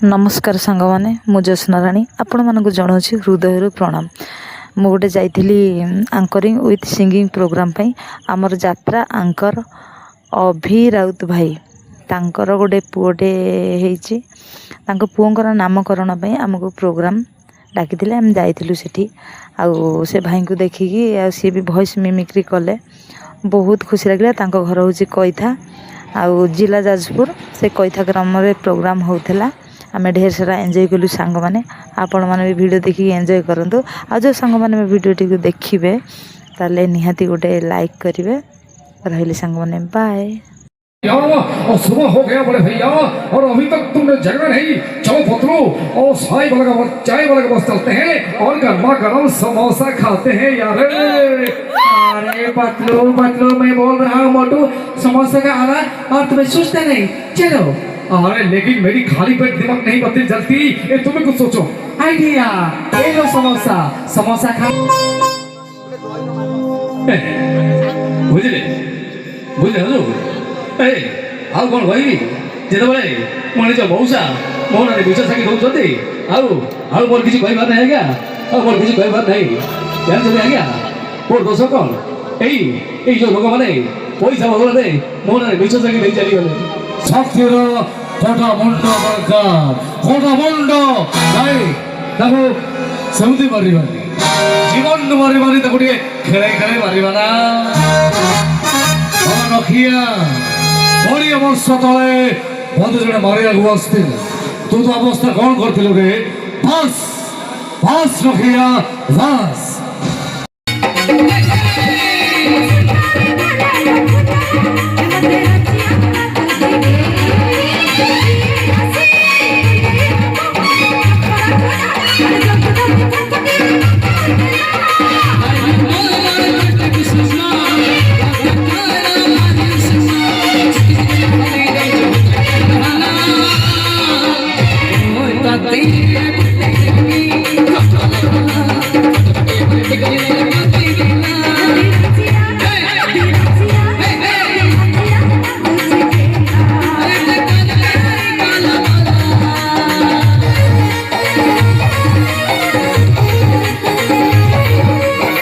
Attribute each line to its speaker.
Speaker 1: नमस्कार सांग मैंने मु ज्योत्सना राणी आपण मानक जनाऊँ हृदय प्रणाम। मु गोटे जाइली आंकरिंग विथ सिंगिंग प्रोग्राम पाई आमर यात्रा आंकर अभि राउत भाई तांकर गोटे पुओटे होती पुओंकर नामकरण आमको प्रोग्राम डाकी आम जाइलु सेठी आउ से भाई को देखिकी सी भी वॉइस मिमिक्री कले बहुत खुशी लगे। घर हूँ कैथा आउ जिला जाजपुर से कैथा ग्राम में प्रोग्राम होता आम ढेर सारा एंजॉय कलु सांग मैंने आपण मैंने भी वीडियो देखिए एंजॉय करूँ। आ जो सांग मैंने वीडियो टी देखिए ताले निहाती गोटे लाइक करेंगे। रही सांग मैंने बाय।
Speaker 2: और सुबह हो गया बड़े भैया और अभी तक तुमने जगह नहीं। चलो पत्रो और चाय वाला का बस चलते हैं और गर्मा गर्म समोसा खाते हैं यार।
Speaker 3: अरे पतलू मैं बोल रहा हूँ मोटू समोसा का आला और तुम्हें सोचते नहीं। चलो
Speaker 2: अरे लेकिन मेरी खाली पेट दिमाग नहीं बत्ती जलती। ये तुम्हें कुछ सोचो
Speaker 3: आइडिया। ये लो समोसा खा।
Speaker 2: बुझले बुझले आउ कौन कहबी जितेबाला मो निज मौसा मो ना विष साकी दौरान आउ मोर किसी कहबार नहीं आज्ञा मोर किसी कहबार नहीं जानते आज्ञा मोर दोष कौन यही जो लोक मैंने पैसा बदल मो ना विष साकी नहीं चलीगले शक्तिर कोटा मुंड नहीं सेमती मारिबानी जीवन मारिबानी गोटे खेल मारिबाना रखिया बड़ी वर्ष तले मत जो मारिया आसते तू तो अवस्था कौन कर रे। बस रखिया बस।